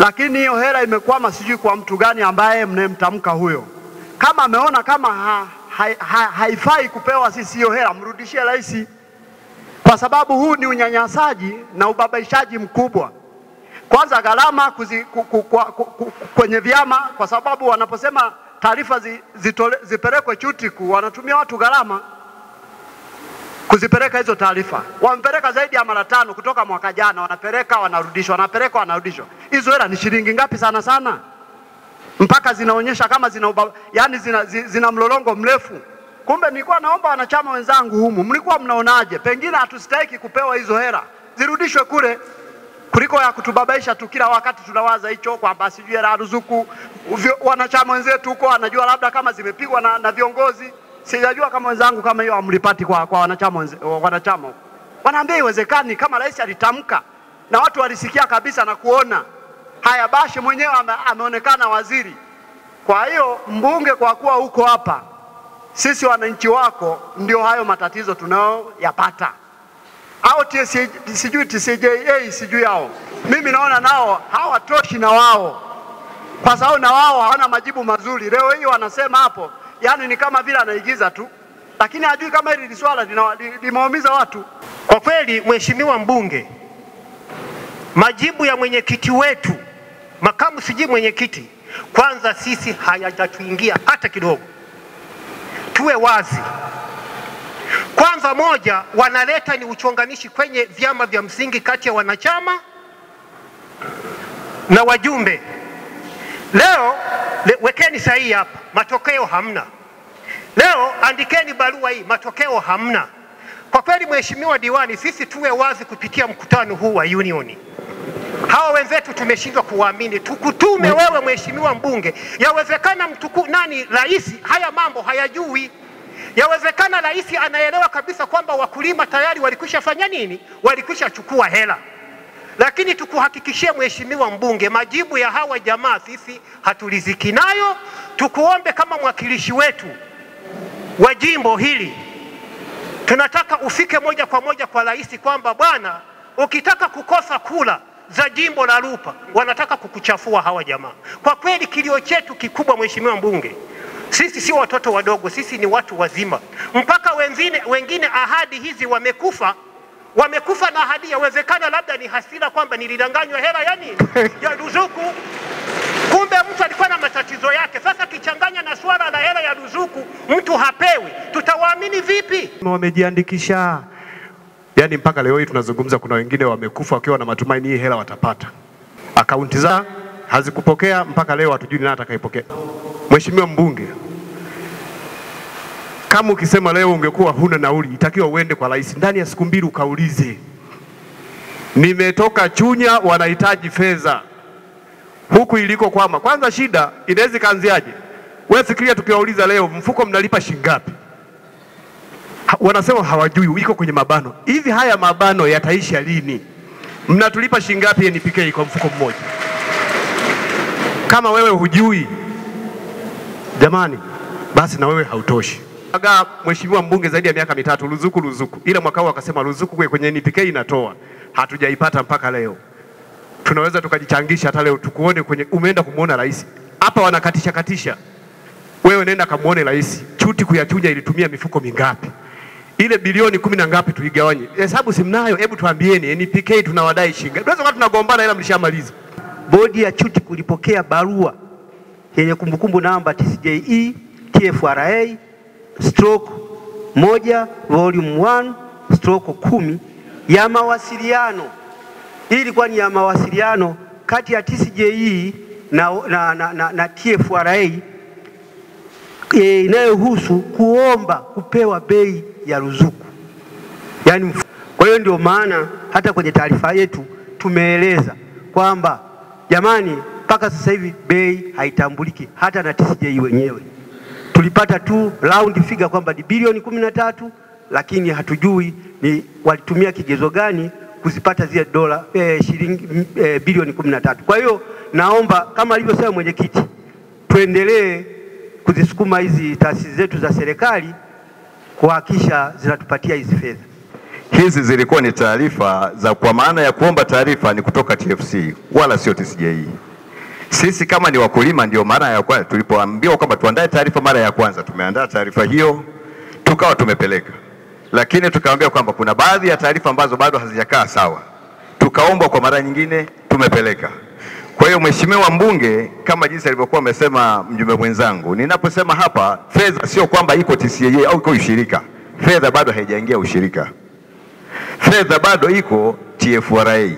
lakini hiyo hela imekwama sijui kwa mtu gani ambaye mnemtamka huyo. Kama ameona kama haifai kupewa sisi hiyo hela, mrudishie rais, kwa sababu huu ni unyanyasaji na ubabaishaji mkubwa. Kwanza gharama kwenye vyama, kwa sababu wanaposema taarifa zipelekwe Chutiku, wanatumia watu gharama kuzipeleka hizo taarifa. Wamepeleka zaidi ya mara 5 kutoka mwaka jana, wanapeleka wanarudishwa, wanapeleka wanarudishwa. Hizo hela ni shilingi ngapi sana sana? Mpaka zinaonyesha kama zina mlolongo mrefu. Kumbe nilikuwa naomba wanachama wenzangu humu, mlikuwa mnaonaje? Pengine hatustahiki kupewa hizo hela, zirudishwe kule, kuliko ya kutubabaisha tu kila wakati tunawaza hicho kwamba sijui hela ruzuku. Wanachama wenzetu huko wanajua labda kama zimepigwa na viongozi. Sijajua kama wenzangu kama hiyo amlipati kwa wanachama wanaambia iwezekani, kama rais alitamka na watu walisikia kabisa na kuona. Haya, Bashe mwenyewe ameonekana waziri. Kwa hiyo mbunge, kwa kuwa uko hapa, sisi wananchi wako ndio hayo matatizo tunayoyapata. Au sijui TCJA sijui hao, mimi naona nao hawatoshi na wao, kwa sababu na wao hawana majibu mazuri. Leo hii wanasema hapo, yani ni kama vile anaigiza tu, lakini hajui kama hili swala limeumiza watu. Kwa kweli, mheshimiwa mbunge, majibu ya mwenyekiti wetu, makamu sijui mwenyekiti, kwanza sisi hayajatuingia hata kidogo. Tuwe wazi. Kwanza moja, wanaleta ni uchonganishi kwenye vyama vya msingi kati ya wanachama na wajumbe. Leo wekeni sahihi hapa, matokeo hamna. Leo andikeni barua hii, matokeo hamna. Kwa kweli, mheshimiwa diwani, sisi tuwe wazi kupitia mkutano huu wa union. Hawa wenzetu tumeshindwa kuwaamini. Tukutume wewe mheshimiwa mbunge. Yawezekana rais haya mambo hayajui. Yawezekana rais anaelewa kabisa kwamba wakulima tayari walikwisha fanya nini? Walikwisha chukua hela. Lakini tukuhakikishie mheshimiwa mbunge, majibu ya hawa jamaa sisi hatuliziki nayo. Tukuombe kama mwakilishi wetu wa jimbo hili, tunataka ufike moja kwa moja kwa rais kwamba bwana, ukitaka kukosa kula za jimbo la Lupa, wanataka kukuchafua hawa jamaa. Kwa kweli kilio chetu kikubwa mheshimiwa mbunge, sisi si watoto wadogo, sisi ni watu wazima. Mpaka wengine ahadi hizi wamekufa na ahadi. Yawezekana labda ni hasira kwamba nilidanganywa hela ya ruzuku. Kumbe mtu alikuwa na matatizo yake. Sasa kichanganya na swala la hela ya ruzuku, mtu hapewi. Tutawaamini vipi? Wamejiandikisha. Yani mpaka leo hii tunazungumza, kuna wengine wamekufa wakiwa na matumaini hii hela watapata. Akaunti za hazikupokea mpaka leo, hatujui nani atakayepokea. Mheshimiwa mbunge, kama ukisema leo ungekuwa huna nauli, itakiwa uende kwa rais ndani ya siku 2 ukaulize, nimetoka Chunya, wanahitaji fedha huku iliko kwama. Kwanza shida inaweza kaanziaje? Wewe fikiria, tukiwauliza leo mfuko mnalipa shilingi ngapi, wanasema hawajui, iko kwenye mabano. Hivi haya mabano yataisha lini? Mnatulipa shilingi ngapi NPK kwa mfuko mmoja? Kama wewe hujui, jamani, basi na wewe hautoshi. Mheshimiwa mbunge zaidi ya miaka 3 ruzuku. Ile mwaka huu akasema ruzuku kwenye NPK inatoa. Hatujaipata mpaka leo. Tunaweza tukajichangisha hata leo tukuone umeenda kumuona rais. Hapa wanakatisha. Wewe nenda kamuone rais. Chutiku ya Chunya ilitumia mifuko mingapi? Ile bilioni 10 na ngapi tuigawanye? Hesabu si mnayo, hebu tuambieni NPK tunawadai shilingi. Tunaweza kama tunagombana ila mlishamaliza. Bodi ya Chutiku ilipokea barua yenye kumbukumbu namba TCJE TFRA /1 volume 1/10 ya mawasiliano. Hii ilikuwa ni ya mawasiliano kati ya TCJE na TFRA inayohusu kuomba kupewa bei ya ruzuku. Yani, kwa hiyo ndio maana hata kwenye taarifa yetu tumeeleza kwamba jamani, mpaka sasa hivi bei haitambuliki hata na TCJE wenyewe. Tulipata tu round figure kwamba ni bilioni 13, lakini hatujui ni walitumia kigezo gani kuzipata zile shilingi bilioni 13. Kwa hiyo naomba kama alivyosema mwenyekiti, tuendelee kuzisukuma hizi taasisi zetu za serikali kuhakikisha zinatupatia hizi fedha. Hizi zilikuwa ni taarifa za, kwa maana ya kuomba taarifa ni kutoka TFC wala sio TCJE. Sisi kama ni wakulima, ndio mara ya kwanza tulipoambiwa kwamba tuandae taarifa mara ya kwanza, tumeandaa taarifa hiyo tukawa tumepeleka, lakini tukaambia kwamba kuna baadhi ya taarifa ambazo bado hazijakaa sawa, tukaomba kwa mara nyingine, tumepeleka. Kwa hiyo Mheshimiwa Mbunge, kama jinsi alivyokuwa amesema mjumbe mwenzangu, ninaposema hapa fedha sio kwamba iko TCCIA au iko ushirika. Fedha bado haijaingia ushirika, fedha bado iko TFRA.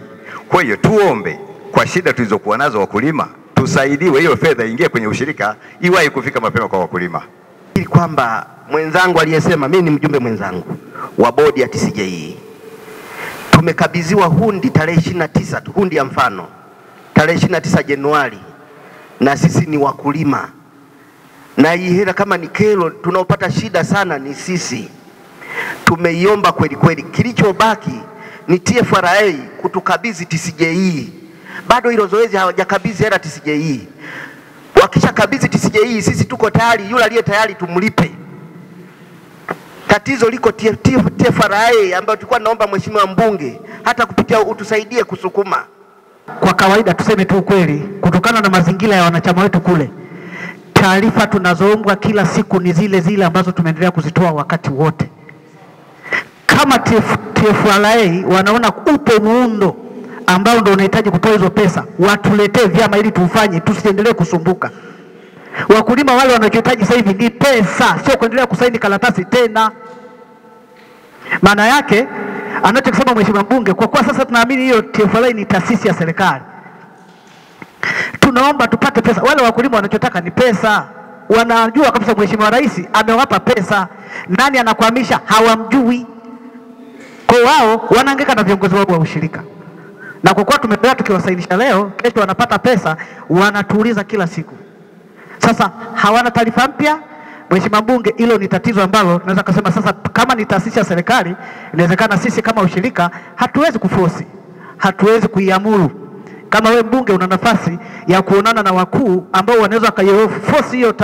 Kwa hiyo tuombe kwa shida tulizokuwa nazo wakulima, tusaidiwe hiyo fedha ingie kwenye ushirika, iwahi kufika mapema kwa wakulima. Ili kwamba mwenzangu aliyesema, mimi ni mjumbe mwenzangu wa bodi ya TCCIA, tumekabidhiwa hundi tarehe 29 tu, hundi ya mfano tarehe 29 Januari, na sisi ni wakulima, na hii hela kama ni kero, tunaopata shida sana ni sisi. Tumeiomba kweli kweli, kilichobaki ni TFRA kutukabidhi TCCIA. Bado hilo zoezi hawajakabidhi hela TCCIA. Wakishakabidhi TCCIA, sisi tuko tayari, yule aliye tayari tumlipe. Tatizo liko TFRA ambayo tulikuwa naomba Mheshimiwa Mbunge hata kupitia utusaidie kusukuma. Kwa kawaida tuseme tu ukweli, kutokana na mazingira ya wanachama wetu kule, taarifa tunazoombwa kila siku ni zile zile ambazo tumeendelea kuzitoa wakati wote. Kama TFRA wanaona upo muundo ambao ndio unahitaji kutoa hizo pesa, watuletee vyama ili tufanye, tusiendelee kusumbuka. Wakulima wale wanachohitaji sasa hivi ni pesa, sio kuendelea kusaini karatasi tena. Maana yake anachokisema Mheshimiwa Mbunge, kwa kuwa sasa tunaamini hiyo TFRA ni taasisi ya serikali, tunaomba tupate pesa. Wale wakulima wanachotaka ni pesa. Wanajua kabisa Mheshimiwa Rais amewapa pesa. Nani anakwamisha? Hawamjui. Kwa wao wanahangaika na viongozi wao wa ushirika. Na kwa kuwa tumeendelea tukiwasainisha leo, kesho wanapata pesa, wanatuuliza kila siku. Sasa hawana taarifa mpya. Mheshimiwa Mbunge, hilo ni tatizo ambalo tunaweza kusema sasa, kama ni taasisi ya serikali, inawezekana sisi kama ushirika hatuwezi kuforce, hatuwezi kuiamuru. Kama wewe mbunge una nafasi ya kuonana na wakuu ambao wanaweza kuforce hiyo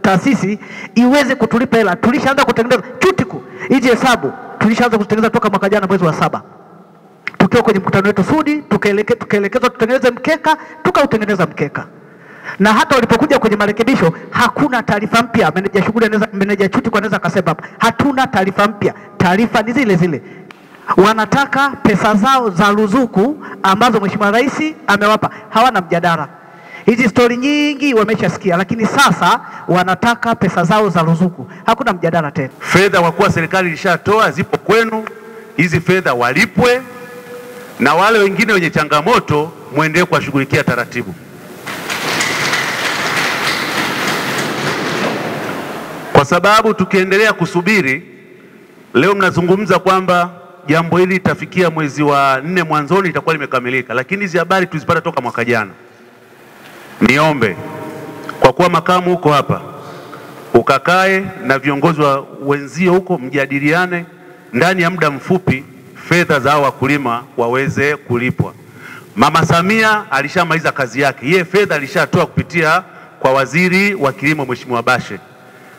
taasisi iweze kutulipa hela. Tulishaanza kutengeneza chutiku hizi hesabu, tulishaanza kutengeneza toka mwaka jana mwezi wa 7. Tukiwa kwenye mkutano wetu Sudi, tukaelekezwa tutengeneze mkeka, tukautengeneza mkeka. Na hata walipokuja kwenye marekebisho hakuna taarifa mpya. Meneja shughuli anaweza, meneja chuti kwa anaweza akasema hatuna taarifa mpya, taarifa ni zile zile. Wanataka pesa zao za ruzuku ambazo Mheshimiwa Rais amewapa, hawana mjadala. Hizi story nyingi wameshasikia, lakini sasa wanataka pesa zao za ruzuku, hakuna mjadala tena. Fedha kwa kuwa serikali ilishatoa, zipo kwenu, hizi fedha walipwe, na wale wengine wenye changamoto muendelee kuwashughulikia taratibu. Kwa sababu tukiendelea kusubiri, leo mnazungumza kwamba jambo hili litafikia mwezi wa 4 mwanzoni litakuwa limekamilika, lakini hizi habari tulizipata toka mwaka jana. Niombe kwa kuwa makamu huko hapa, ukakae na viongozi wa wenzio huko, mjadiliane ndani ya muda mfupi fedha za wakulima waweze kulipwa. Mama Samia alishamaliza kazi yake, yeye fedha alishatoa kupitia kwa waziri wa kilimo Mheshimiwa Bashe.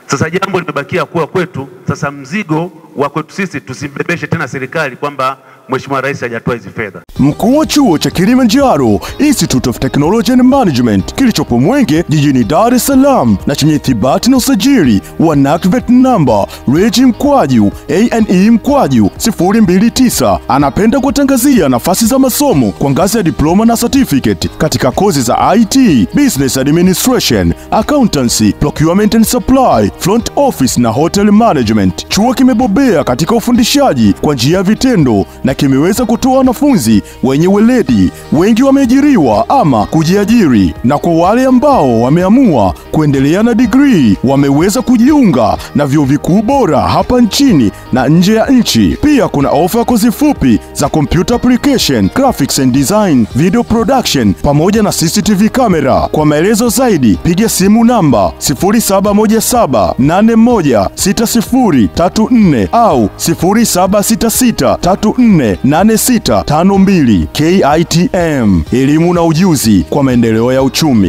Sasa jambo limebakia kuwa kwetu. Sasa mzigo wa kwetu sisi, tusimbebeshe tena serikali kwamba Mheshimiwa Rais hajatoa hizi fedha. Mkuu wa chuo cha Kilimanjaro Institute of Technology and Management kilichopo Mwenge jijini Dar es Salaam na chenye ithibati na usajili wa NACVET namba REG/ANE/029 anapenda kutangazia nafasi za masomo kwa ngazi ya diploma na certificate katika kozi za IT, Business Administration, Accountancy, Procurement and Supply, Front Office na Hotel Management. Chuo kimebobea katika ufundishaji kwa njia ya vitendo na kimeweza kutoa wanafunzi wenye weledi. Wengi wameajiriwa ama kujiajiri, na kwa wale ambao wameamua kuendelea na degree wameweza kujiunga na vyuo vikuu bora hapa nchini na nje ya nchi. Pia kuna ofa kozi fupi za computer application, graphics and design, video production pamoja na CCTV camera. Kwa maelezo zaidi piga simu namba 0717816034 au 0766348652. KITM, elimu na ujuzi kwa maendeleo ya uchumi.